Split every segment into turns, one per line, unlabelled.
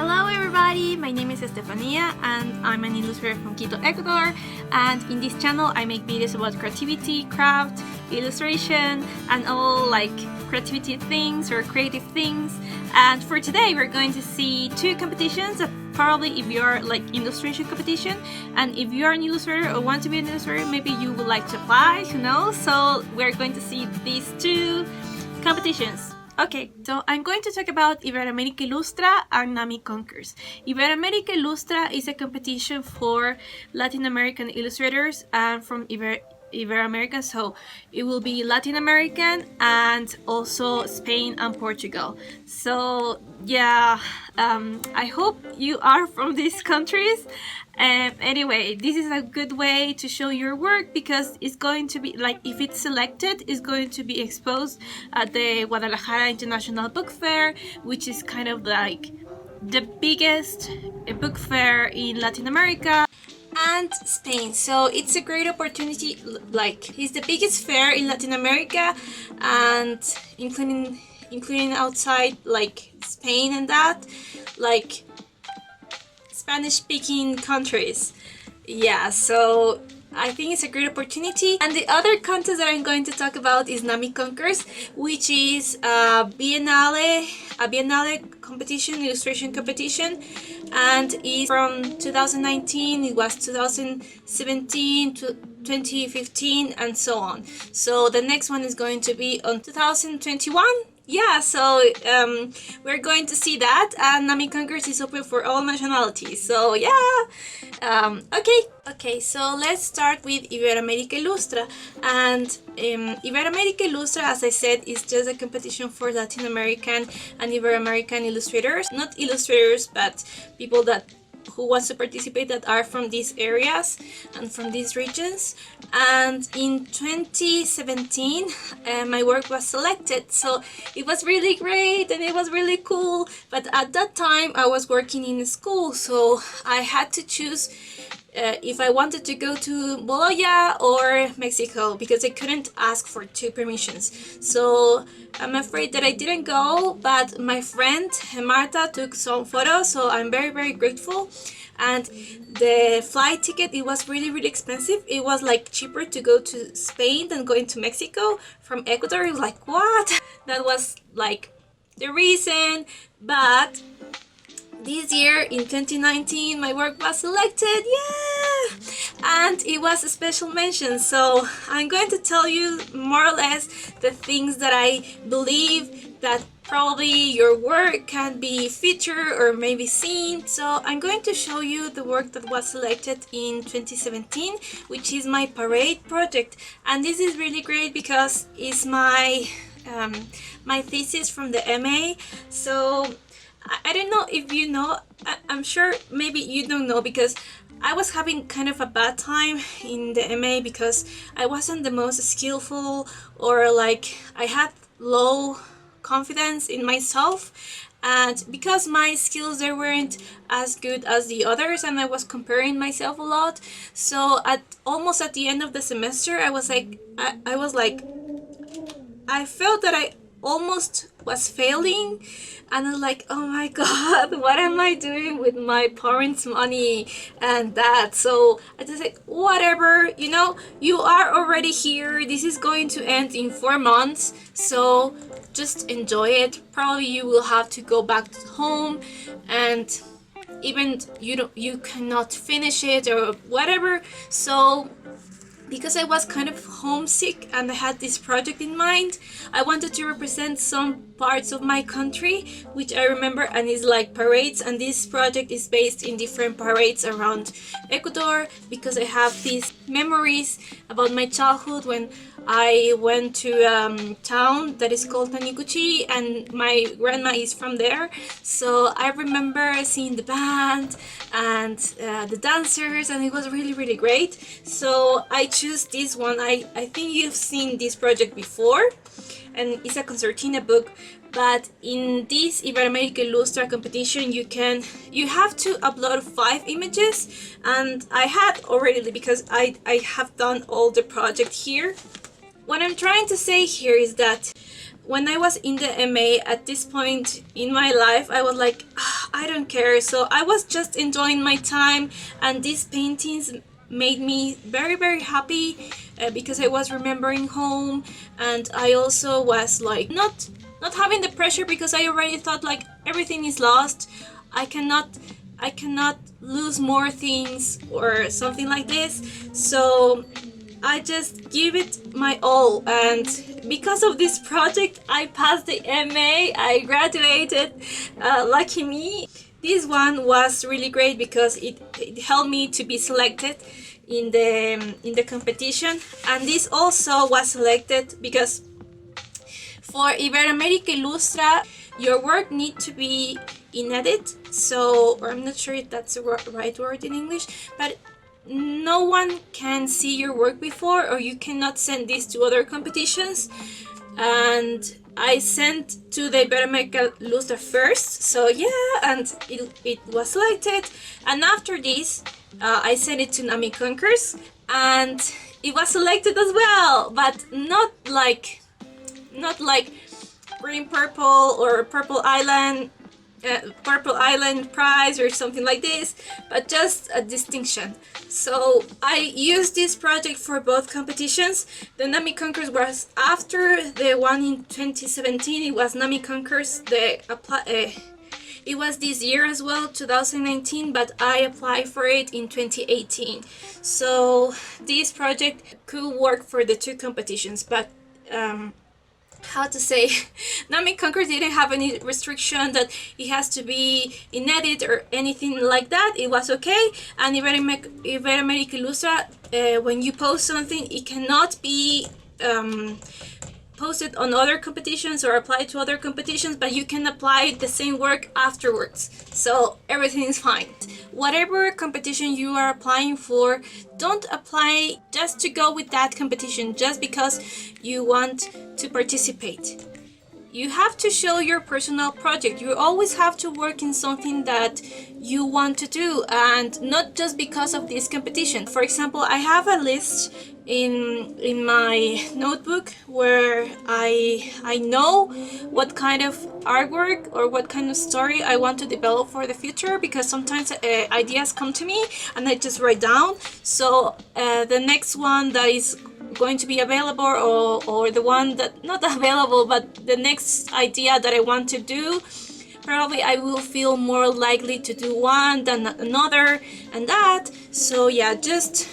Hello everybody, my name is Estefania and I'm an illustrator from Quito, Ecuador, and in this channel I make videos about creativity, craft, illustration and all like creativity things or creative things. And for today we're going to see two competitions that probably if you're like illustration competition, and if you're an illustrator or want to be an illustrator, maybe you would like to apply, who knows. So we're going to see these two competitions. Okay, so I'm going to talk about Iberoamérica Ilustra and Nami Concours. Iberoamérica Ilustra is a competition for Latin American illustrators and from Iberoamerica, so it will be Latin American and also Spain and Portugal. So yeah, I hope you are from these countries. Anyway, this is a good way to show your work because it's going to be like, if it's selected, it's going to be exposed at the Guadalajara International Book Fair, which is kind of like the biggest book fair in Latin America and Spain. So it's a great opportunity, like it's the biggest fair in Latin America and including outside like Spain and that, like Spanish-speaking countries. Yeah, so I think it's a great opportunity. And the other contest that I'm going to talk about is Nami Concours, which is a biennale competition, illustration competition, and is from 2019, it was 2017 to 2015 and so on. So the next one is going to be on 2021. Yeah, so we're going to see that, and Nami Concours is open for all nationalities. So yeah, okay. So let's start with Iberoamerica Ilustra, and Iberoamerica Ilustra, as I said, is just a competition for Latin American and Iberoamerican illustrators, not illustrators, but people who wants to participate that are from these areas and from these regions. And in 2017 my work was selected, so it was really great and it was really cool. But at that time I was working in a school, so I had to choose if I wanted to go to Bologna or Mexico, because I couldn't ask for two permissions. So I'm afraid that I didn't go, but my friend Marta took some photos, so I'm very grateful. And the flight ticket, it was really expensive. It was like cheaper to go to Spain than going to Mexico from Ecuador. It was like, what? That was like the reason. But this year in 2019 my work was selected, yeah, and it was a special mention. So I'm going to tell you more or less the things that I believe that probably your work can be featured or maybe seen. So I'm going to show you the work that was selected in 2017, which is my parade project. And this is really great because it's my my thesis from the MA. So I don't know if you know, I'm sure maybe you don't know, because I was having kind of a bad time in the MA because I wasn't the most skillful, or like I had low confidence in myself, and because my skills they weren't as good as the others, and I was comparing myself a lot. So almost at the end of the semester I was like, I felt that I almost was failing, and I was like, oh my god, what am I doing with my parents' money and that. So I just like, whatever, you know, you are already here, this is going to end in 4 months, so just enjoy it. Probably you will have to go back home, and even you cannot finish it or whatever. So because I was kind of homesick and I had this project in mind, I wanted to represent some parts of my country which I remember, and it's like parades, and this project is based in different parades around Ecuador, because I have these memories about my childhood when I went to a town that is called Taniguchi, and my grandma is from there. So I remember seeing the band and the dancers, and it was really great. So I choose this one. I think you've seen this project before, and it's a concertina book. But in this Iberoamerica Ilustra competition, you have to upload 5 images, and I had already, because I have done all the project here. What I'm trying to say here is that when I was in the MA, at this point in my life, I was like, "Ah, I don't care." So I was just enjoying my time, and these paintings made me very happy because I was remembering home, and I also was like not having the pressure because I already thought like everything is lost. I cannot lose more things or something like this. So I just give it my all, and because of this project I passed the MA, I graduated, lucky me. This one was really great because it helped me to be selected in the competition, and this also was selected because for Iberoamerica Ilustra your work need to be in edit, so, or I'm not sure if that's the right word in English, but no one can see your work before, or you cannot send this to other competitions. And I sent to the Iberoamerica Ilustra first, so yeah, and it was selected. And after this, I sent it to Nami Concours, and it was selected as well, but not like Green Purple or Purple Island prize or something like this, but just a distinction. So I used this project for both competitions. The Nami Concours was after the one in 2017. It was Nami Concours. It was this year as well, 2019, but I applied for it in 2018. So this project could work for the two competitions, but how to say, Nami Concours didn't have any restriction that it has to be in edit or anything like that. It was okay. And Iberoamerica Ilustra, when you post something, it cannot be posted on other competitions or applied to other competitions, but you can apply the same work afterwards, so everything is fine. Whatever competition you are applying for, don't apply just to go with that competition just because you want to participate. You have to show your personal project. You always have to work in something that you want to do, and not just because of this competition. For example, I have a list in my notebook where I know what kind of artwork or what kind of story I want to develop for the future, because sometimes ideas come to me and I just write down. So the next one that is going to be available, or the one that not available, but the next idea that I want to do, probably I will feel more likely to do one than another, and that. So yeah, just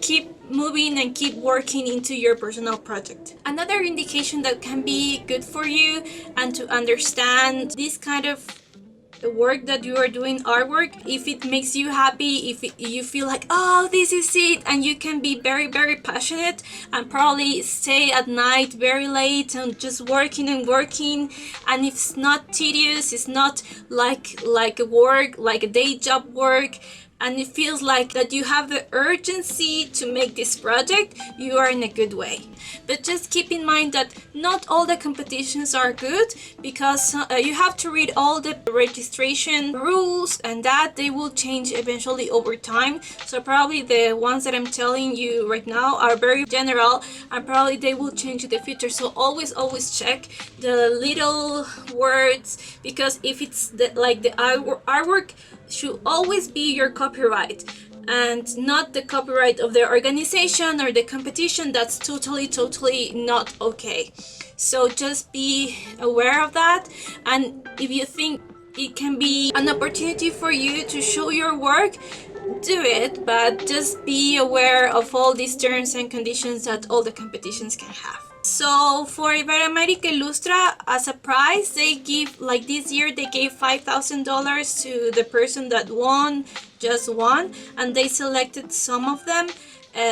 keep moving and keep working into your personal project. Another indication that can be good for you and to understand this kind of work that you are doing, artwork, if it makes you happy, if you feel like, oh, this is it, and you can be very passionate and probably stay at night very late and just working and working, and it's not tedious, it's not like a work, like a day job work, and it feels like that you have the urgency to make this project, you are in a good way. But just keep in mind that not all the competitions are good, because you have to read all the registration rules, and that they will change eventually over time. So probably the ones that I'm telling you right now are very general, and probably they will change in the future. So always check the little words, because if it's the artwork should always be your copyright and not the copyright of the organization or the competition. That's totally not okay. So just be aware of that, and if you think it can be an opportunity for you to show your work, do it, but just be aware of all these terms and conditions that all the competitions can have. So for Iberoamerica Ilustra, as a prize, they give, like this year, they gave $5,000 to the person that just won, and they selected some of them,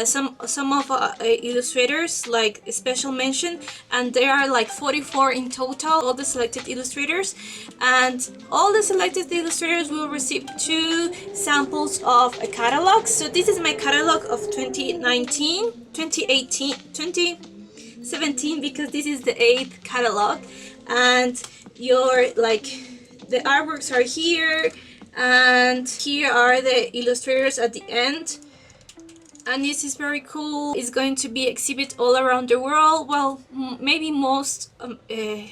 some of illustrators, like special mention, and there are like 44 in total, all the selected illustrators, and all the selected illustrators will receive 2 samples of a catalog. So this is my catalog of 2019, 2018, 2017, because this is the 8th catalog, and the artworks are here, and here are the illustrators at the end. and this is very cool. It's going to be exhibit all around the world, well, maybe most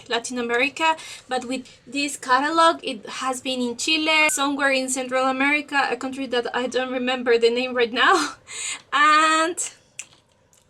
Latin America, but with this catalog it has been in Chile, somewhere in Central America, a country that I don't remember the name right now, and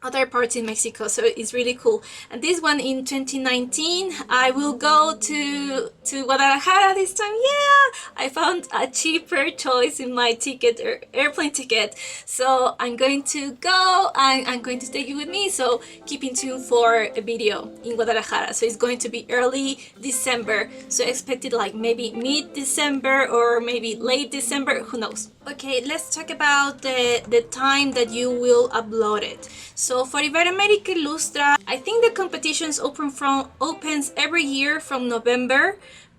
other parts in Mexico, so it's really cool. And this one in 2019, I will go to Guadalajara this time. Yeah, I found a cheaper choice in my ticket, or airplane ticket, so I'm going to go and I'm going to take you with me, so keep in tune for a video in Guadalajara. So it's going to be early December, so expect it like maybe mid-December or maybe late December, who knows. Okay, let's talk about the time that you will upload it. So for Iberoamerica Ilustra, I think the competitions opens every year from November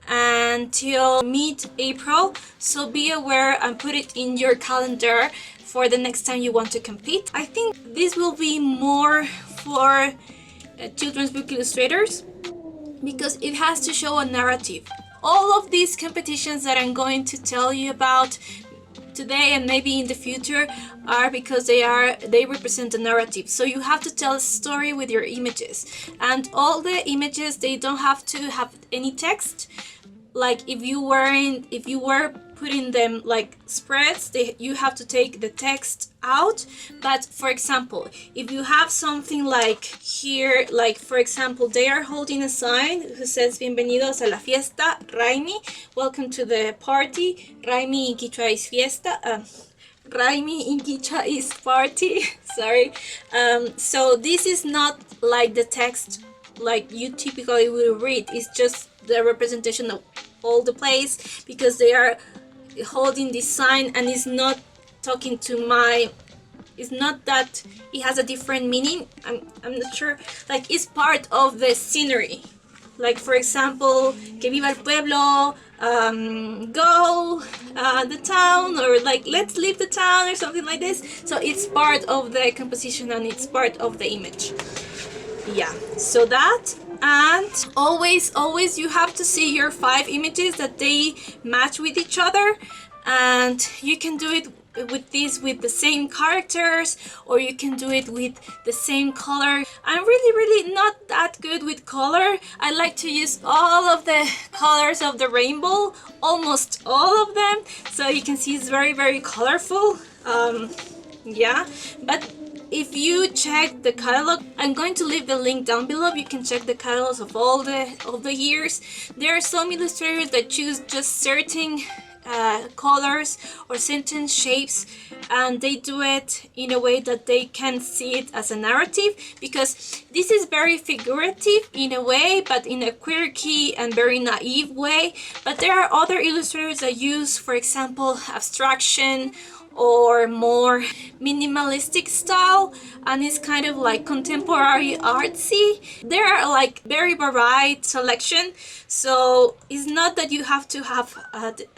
until mid-April. So be aware and put it in your calendar for the next time you want to compete. I think this will be more for children's book illustrators because it has to show a narrative. All of these competitions that I'm going to tell you about today and maybe in the future are because they represent a narrative. So you have to tell a story with your images, and all the images, they don't have to have any text. Like if you were putting them like spreads, you have to take the text out. But for example, if you have something like here, like for example, they are holding a sign who says bienvenidos a la fiesta, Raimi, welcome to the party. Raimi in Quichua is fiesta. Raimi in Quichua is party. Sorry. So this is not like the text like you typically will read. It's just the representation of all the place, because they are holding this sign and it's not talking to it's not that it has a different meaning. I'm not sure, like it's part of the scenery. Like for example, que viva el pueblo, go the town, or like let's leave the town, or something like this. So it's part of the composition and it's part of the image. Yeah, so that, and always you have to see your 5 images that they match with each other, and you can do it with the same characters, or you can do it with the same color. I'm really not that good with color. I like to use all of the colors of the rainbow, almost all of them, so you can see it's very colorful. Yeah, but if you check the catalog, I'm going to leave the link down below. You can check the catalogs of all the years. There are some illustrators that choose just certain colors or certain shapes, and they do it in a way that they can see it as a narrative, because this is very figurative in a way, but in a quirky and very naive way. But there are other illustrators that use, for example, abstraction or more minimalistic style, and it's kind of like contemporary artsy. There are like very varied selection, so it's not that you have to have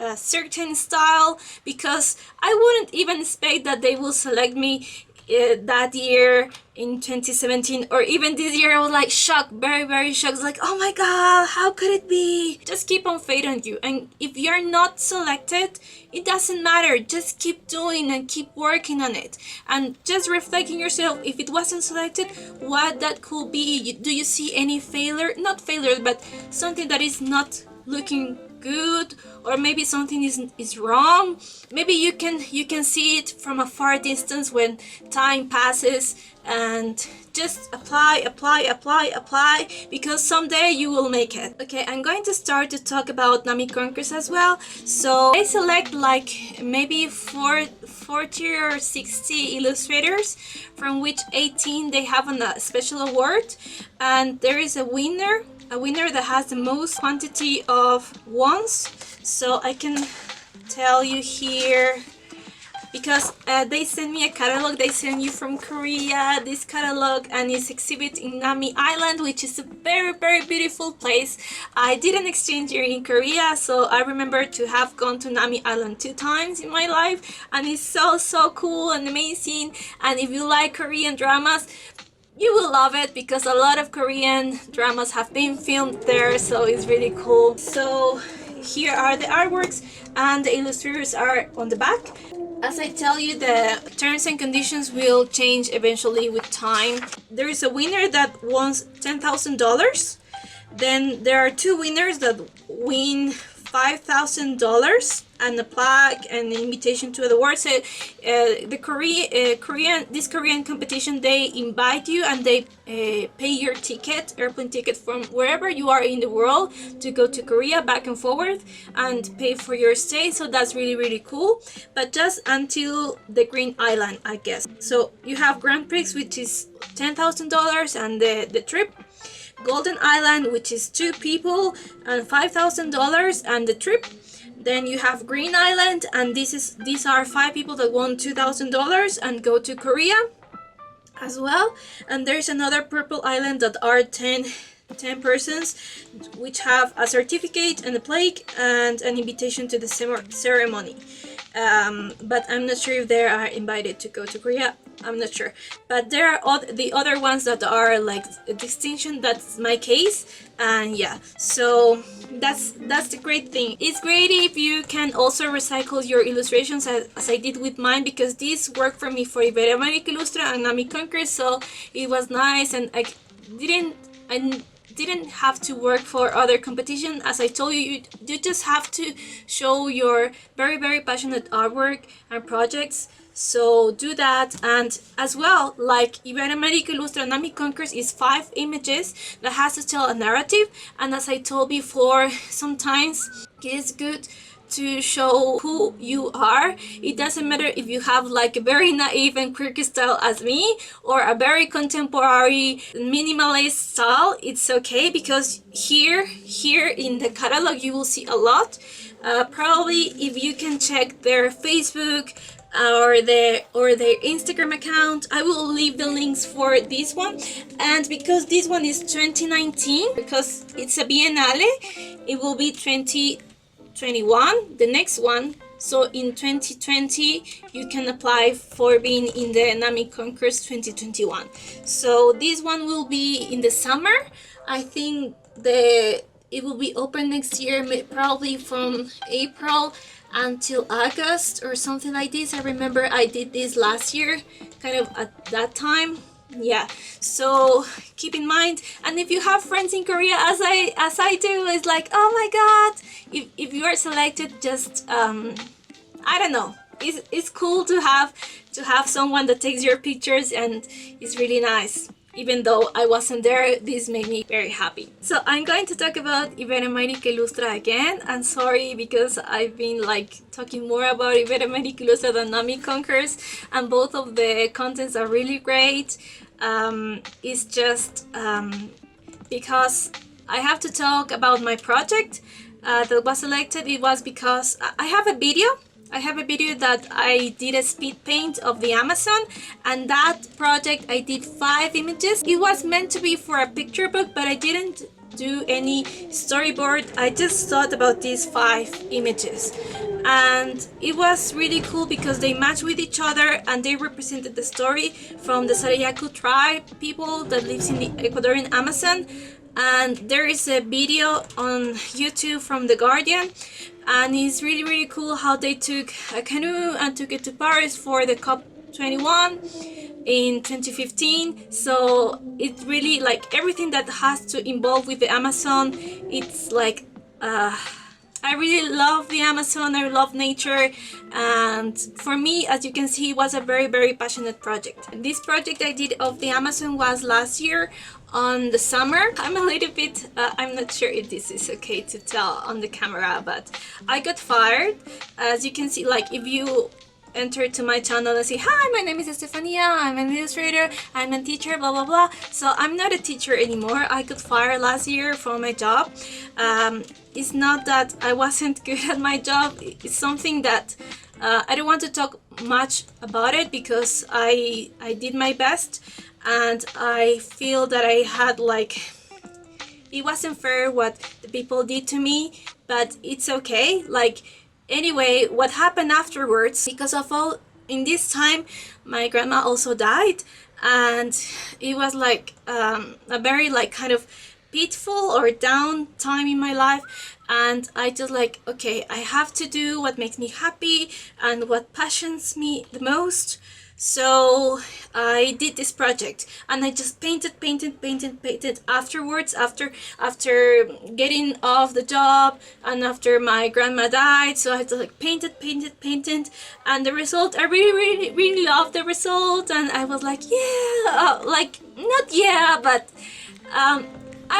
a certain style, because I wouldn't even expect that they will select me that year in 2017, or even this year. I was like shocked, very shocked, like oh my god, how could it be? Just keep on faith on you, and if you're not selected, it doesn't matter. Just keep doing and keep working on it, and just reflecting yourself. If it wasn't selected, what that could be? Do you see any failure? Not failure, but something that is not looking good, or maybe something is wrong. Maybe you can see it from a far distance when time passes, and just apply, because someday you will make it. Okay, I'm going to start to talk about Nami Concours as well. So I select like maybe 40 or 60 illustrators, from which 18 they have a special award, and there is a winner that has the most quantity of ones. So I can tell you here, because they send me a catalog. They send you from Korea this catalog, and it's exhibit in Nami Island, which is a very beautiful place. I did an exchange year in Korea, so I remember to have gone to Nami Island 2 times in my life, and it's so cool and amazing. And if you like Korean dramas, you will love it, because a lot of Korean dramas have been filmed there, so it's really cool. So here are the artworks and the illustrators are on the back. As I tell you, the terms and conditions will change eventually with time. There is a winner that wins $10,000. Then there are two winners that win $5,000 and a plaque and an invitation to the award. So this Korean competition, they invite you and they pay your ticket, airplane ticket from wherever you are in the world to go to Korea back and forth and pay for your stay. So that's really, really cool. But just until the Green Island, I guess. So you have Grand Prix, which is $10,000 and the trip. Golden Island, which is 2 people and $5,000 and the trip. Then you have Green Island, and these are 5 people that won $2,000 and go to Korea as well. And there's another Purple Island that are 10 persons, which have a certificate and a plaque and an invitation to the ceremony. But I'm not sure if they are invited to go to Korea. I'm not sure, but there are the other ones that are like a distinction. That's my case, and yeah, so that's the great thing. It's great if you can also recycle your illustrations as I did with mine, because this worked for me for Iberoamerica Ilustra and Nami Concours, so it was nice, and I didn't have to work for other competition. As I told you, you just have to show your very, very passionate artwork and projects. So do that. And as well, like Iberoamerica Ilustra, Nami Concours is 5 images that has to tell a narrative. And as I told before, sometimes it is good to show who you are. It doesn't matter if you have like a very naive and quirky style as me, or a very contemporary minimalist style. It's okay, because here in the catalog you will see a lot. Probably if you can check their Facebook or their Instagram account, I will leave the links for this one. And because this one is 2019, because it's a biennale, it will be 2021, the next one. So in 2020 you can apply for being in the Nami Concours 2021. So this one will be in the summer. I think it will be open next year, probably from April until August or something like this. I remember I did this last year, kind of at that time. Yeah, so keep in mind. And if you have friends in Korea, as I do, it's like, oh my god, if you are selected, just I don't know, it's cool to have someone that takes your pictures, and it's really nice. Even though I wasn't there, this made me very happy. So I'm going to talk about Iberoamerica Ilustra again. I'm sorry, because I've been like talking more about Iberoamerica Ilustra than Nami Concours, and both of the contents are really great. It's just because I have to talk about my project that was selected. It was because I have a video that I did a speed paint of the Amazon, and that project I did 5 images. It was meant to be for a picture book, but I didn't do any storyboard. I just thought about these 5 images, and it was really cool because they match with each other and they represented the story from the Sarayaku tribe people that lives in the Ecuadorian Amazon. And there is a video on YouTube from The Guardian, and it's really, really cool how they took a canoe and took it to Paris for the COP21 in 2015. So it's really like everything that has to involve with the Amazon. It's like I really love the Amazon, I love nature, and for me, as you can see, it was a very, very passionate project. This project I did of the Amazon was last year on the summer. I'm a little bit, I'm not sure if this is okay to tell on the camera, but I got fired. As you can see, like if you enter to my channel and say, hi, my name is Estefania, I'm an illustrator, I'm a teacher, blah blah blah. So I'm not a teacher anymore. I got fired last year from my job. It's not that I wasn't good at my job. It's something that I don't want to talk much about it, because I did my best, and I feel that I had like, it wasn't fair what the people did to me, but it's okay. Like, anyway, what happened afterwards, because of all, in this time my grandma also died, and it was like a very like kind of peaceful or down time in my life, and I just like, okay, I have to do what makes me happy and what passions me the most. So I did this project, and I just painted afterwards, after getting off the job and after my grandma died. So I just like painted, and the result, I really loved the result, and I was like, yeah, like not yeah, but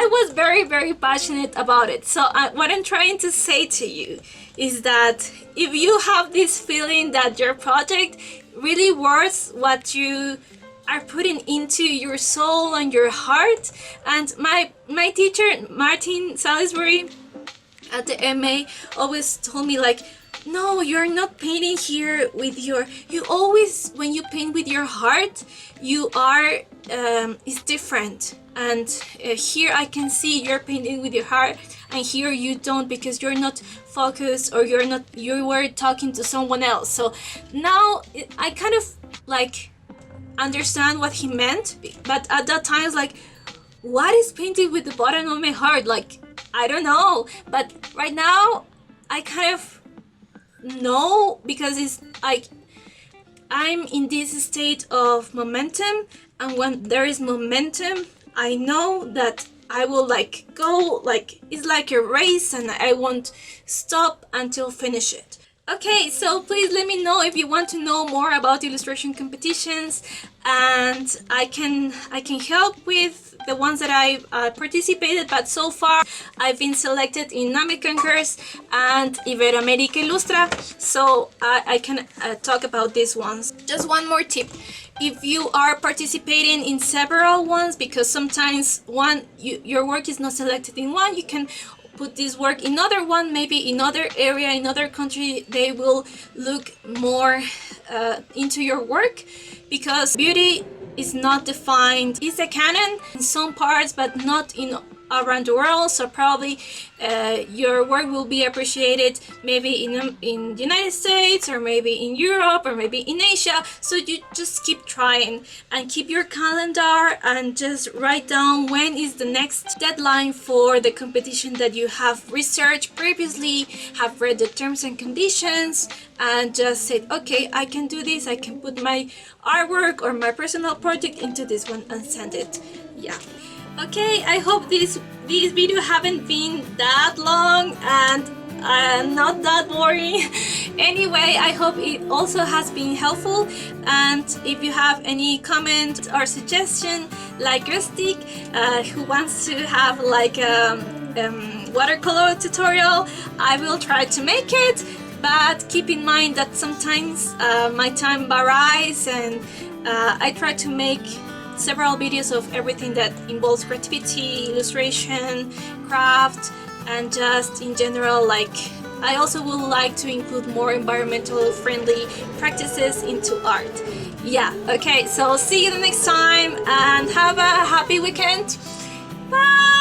I was very passionate about it. So what I'm trying to say to you is that if you have this feeling that your project really worth what you are putting into your soul and your heart, and my teacher Martin Salisbury at the MA always told me like, no, you're not painting here with your, you always, when you paint with your heart, you are it's different. And here I can see you're painting with your heart, and here you don't, because you're not focused, or you were talking to someone else. So now I kind of like understand what he meant, but at that time it's like, what is painting with the bottom of my heart? Like, I don't know, but right now I kind of know, because it's like I'm in this state of momentum, and when there is momentum, I know that I will like go, like it's like a race, and I won't stop until finish it. Okay, so please let me know if you want to know more about illustration competitions, and I can help with the ones that I participated, but so far I've been selected in Nami Concours and Iberoamerica Ilustra, so I can talk about these ones. Just one more tip: if you are participating in several ones, because sometimes your work is not selected in one, you can put this work in another one, maybe in other area, in other country. They will look more into your work, because beauty is not defined. It's a canon in some parts, but not in around the world. So probably your work will be appreciated maybe in the United States, or maybe in Europe, or maybe in Asia. So you just keep trying, and keep your calendar, and just write down when is the next deadline for the competition that you have researched previously, have read the terms and conditions, and just said, okay, I can do this, I can put my artwork or my personal project into this one and send it. Yeah. Okay, I hope this video haven't been that long and not that boring. Anyway, I hope it also has been helpful, and if you have any comment or suggestion, like Rustic, who wants to have like a watercolor tutorial, I will try to make it, but keep in mind that sometimes my time varies, and I try to make several videos of everything that involves creativity, illustration, craft, and just in general, like I also would like to include more environmental friendly practices into art. Yeah, okay, so see you the next time, and have a happy weekend. Bye!